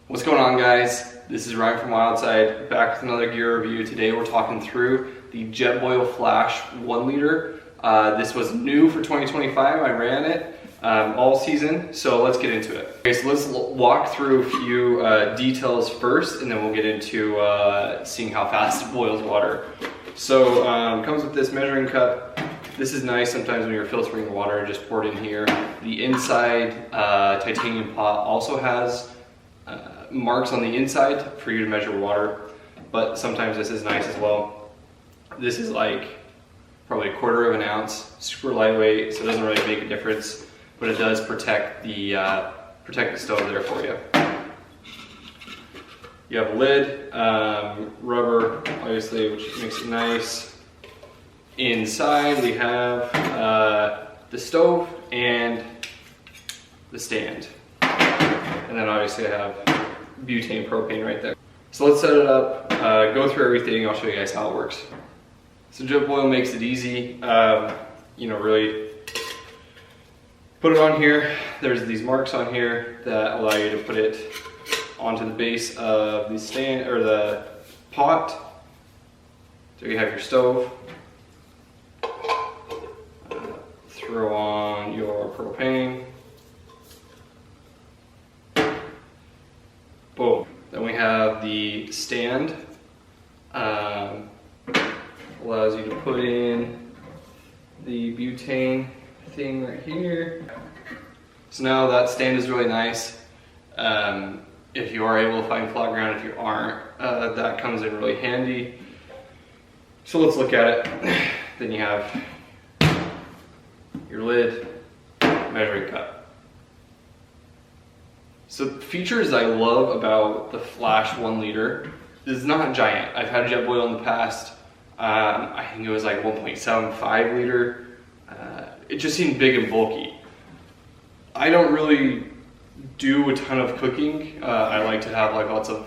What's going on, guys? This is Ryan from WLDSIDE, back with another gear review. Today we're talking through the Jetboil Flash 1 liter. This was new for 2025. I ran it all season, so let's get into it. Okay, so let's walk through a few details first, and then we'll get into seeing how fast it boils water. So it comes with this measuring cup. This is nice sometimes when you're filtering the water, just pour it in here. The inside titanium pot also has marks on the inside for you to measure water, but sometimes this is nice as well. This is like probably 1/4 of an ounce, super lightweight, so it doesn't really make a difference, but it does protect the stove there for you. You have a lid, rubber, obviously, which makes it nice. Inside we have the stove and the stand, and then obviously I have butane propane right there. So let's set it up, go through everything. I'll show you guys how it works. So Jetboil makes it easy. Really put it on here. There's these marks on here that allow you to put it onto the base of the stand or the pot. So you have your stove. Throw on your propane. Boom. Then we have the stand. Allows you to put in the butane thing right here. So now that stand is really nice. If you are able to find flat ground, if you aren't, that comes in really handy. So let's look at it. Then you have your lid, measuring cup. So the features I love about the Flash 1 liter is not giant. I've had Jetboil in the past. I think it was like 1.75 liter. It just seemed big and bulky. I don't really do a ton of cooking. I like to have like lots of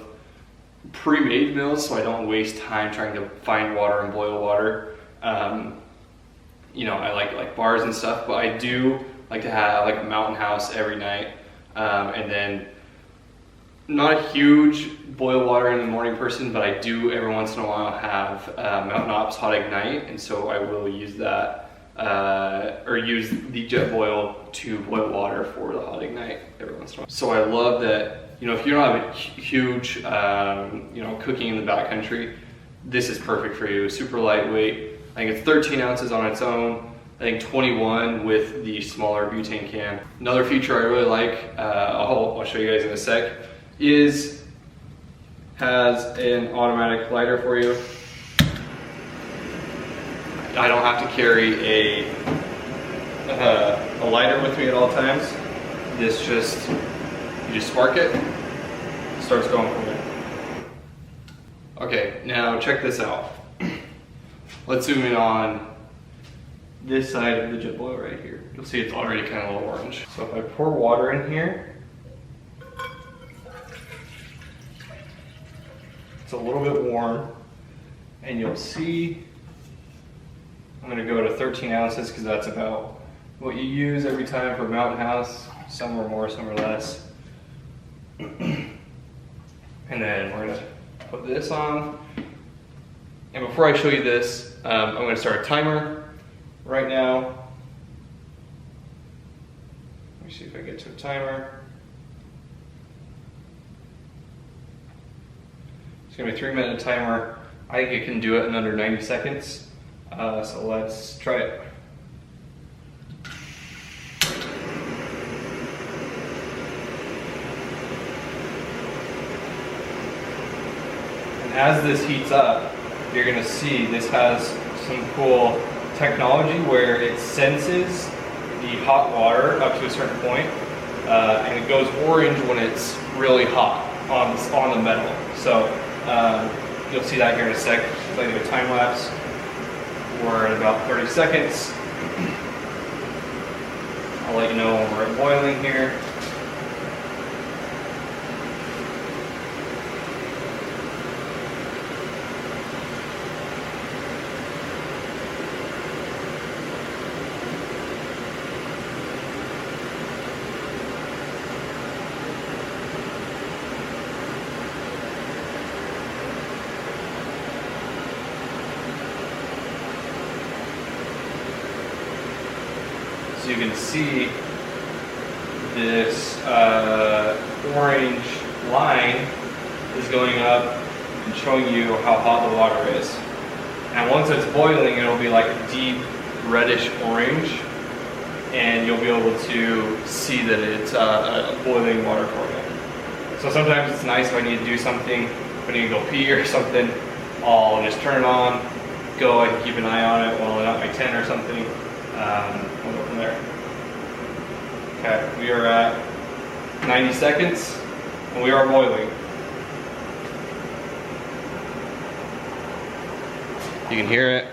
pre-made meals so I don't waste time trying to find water and boil water. I like bars and stuff, but I do like to have like a mountain house every night. And then not a huge boil water in the morning person, but I do every once in a while have Mountain Ops Hot Ignite, and so I will use that or use the Jetboil to boil water for the Hot Ignite every once in a while. So I love that, if you don't have a huge cooking in the backcountry, this is perfect for you. Super lightweight. I think it's 13 ounces on its own. I think 21 with the smaller butane can. Another feature I really like, I'll show you guys in a sec, has an automatic lighter for you. I don't have to carry a lighter with me at all times. You just spark it, it starts going from there. Okay, now check this out. Let's zoom in on this side of the Jetboil right here. You'll see it's already kind of a little orange. So if I pour water in here, it's a little bit warm, and you'll see I'm going to go to 13 ounces because that's about what you use every time for Mountain House. Some are more, some are less. And then we're going to put this on. And before I show you this, I'm going to start a timer right now. Let me see if I get to a timer. It's going to be a 3-minute timer. I think it can do it in under 90 seconds. So let's try it. And as this heats up, you're going to see this has some cool technology where it senses the hot water up to a certain point, and it goes orange when it's really hot on the metal. So you'll see that here in a sec. So I do a time lapse. We're at about 30 seconds. I'll let you know when we're at boiling here. you can see this orange line is going up and showing you how hot the water is. And once it's boiling, it'll be like a deep reddish orange, and you'll be able to see that it's boiling water for you. So sometimes it's nice if I need to do something, if I need to go pee or something, I'll just turn it on, go, I can keep an eye on it while I'm at my tent or something. We'll go from there. Okay, we are at 90 seconds, and we are boiling. You can hear it.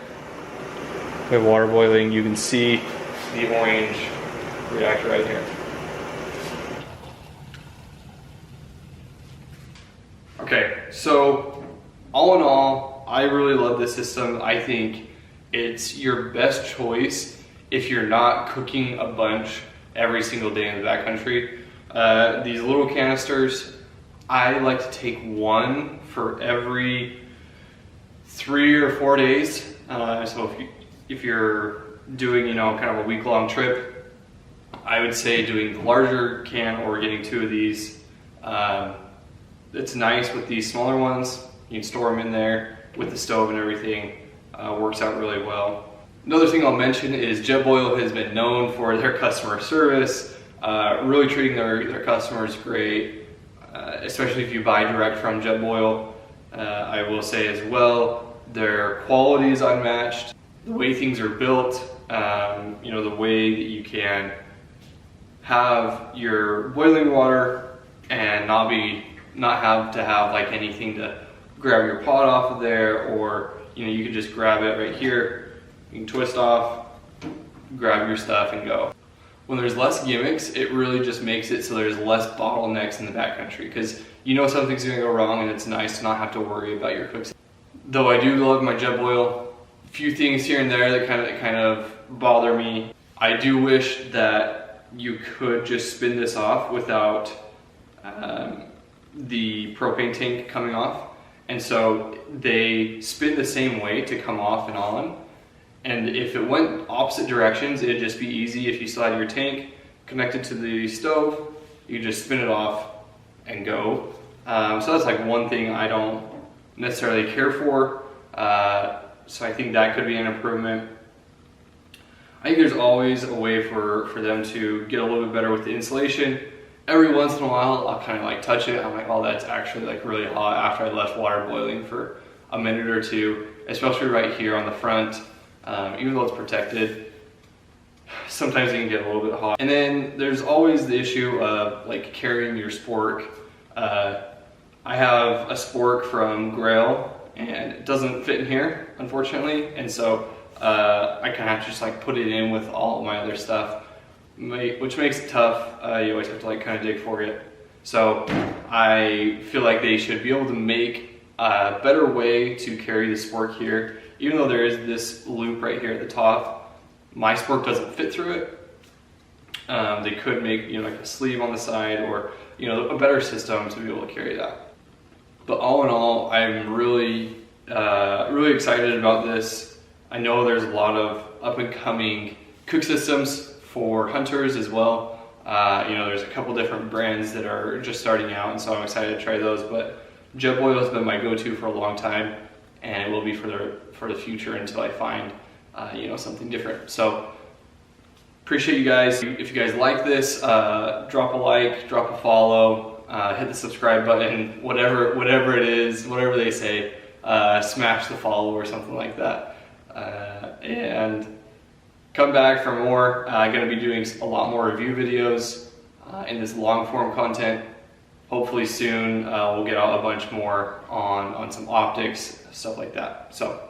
We have water boiling. You can see the orange reactor right here. Okay, so all in all, I really love this system. I think it's your best choice if you're not cooking a bunch every single day in the backcountry. These little canisters, I like to take one for every 3 or 4 days. So if you're doing, you know, kind of a week-long trip, I would say doing the larger can or getting 2 of these. It's nice with these smaller ones. You can store them in there with the stove and everything. Works out really well. Another thing I'll mention is Jetboil has been known for their customer service, really treating their customers great, especially if you buy direct from Jetboil. I will say as well, their quality is unmatched. The way things are built, you know, the way that you can have your boiling water and not have to have like anything to grab your pot off of there, or you know, you can just grab it right here. You can twist off, grab your stuff and go. When there's less gimmicks, it really just makes it so there's less bottlenecks in the backcountry, because you know something's gonna go wrong, and it's nice to not have to worry about your cooks. Though I do love my Jetboil, a few things here and there that kind of bother me. I do wish that you could just spin this off without the propane tank coming off. And so they spin the same way to come off and on. And if it went opposite directions, it'd just be easy. If you still had your tank connected to the stove, you just spin it off and go. So that's like one thing I don't necessarily care for. So I think that could be an improvement. I think there's always a way for them to get a little bit better with the insulation. Every once in a while, I'll kind of like touch it. I'm like, oh, that's actually like really hot after I left water boiling for a minute or two, especially right here on the front. Even though it's protected, sometimes it can get a little bit hot. And then there's always the issue of like carrying your spork. I have a spork from Grail, and it doesn't fit in here, unfortunately. And so I kind of have to just like put it in with all of my other stuff, which makes it tough. You always have to like kind of dig for it. So I feel like they should be able to make a better way to carry the spork here. Even though there is this loop right here at the top, my spork doesn't fit through it. They could make, you know, like a sleeve on the side, or you know, a better system to be able to carry that. But all in all, I'm really excited about this. I know there's a lot of up and coming cook systems for hunters as well. You know, there's a couple different brands that are just starting out, and so I'm excited to try those. But Jetboil has been my go-to for a long time, and it will be for the future until I find you know, something different. So appreciate you guys. If you guys like this, drop a like, drop a follow, hit the subscribe button, whatever it is, whatever they say, smash the follow or something like that, and come back for more. I'm going to be doing a lot more review videos in this long form content. Hopefully soon we'll get out a bunch more on some optics, stuff like that. So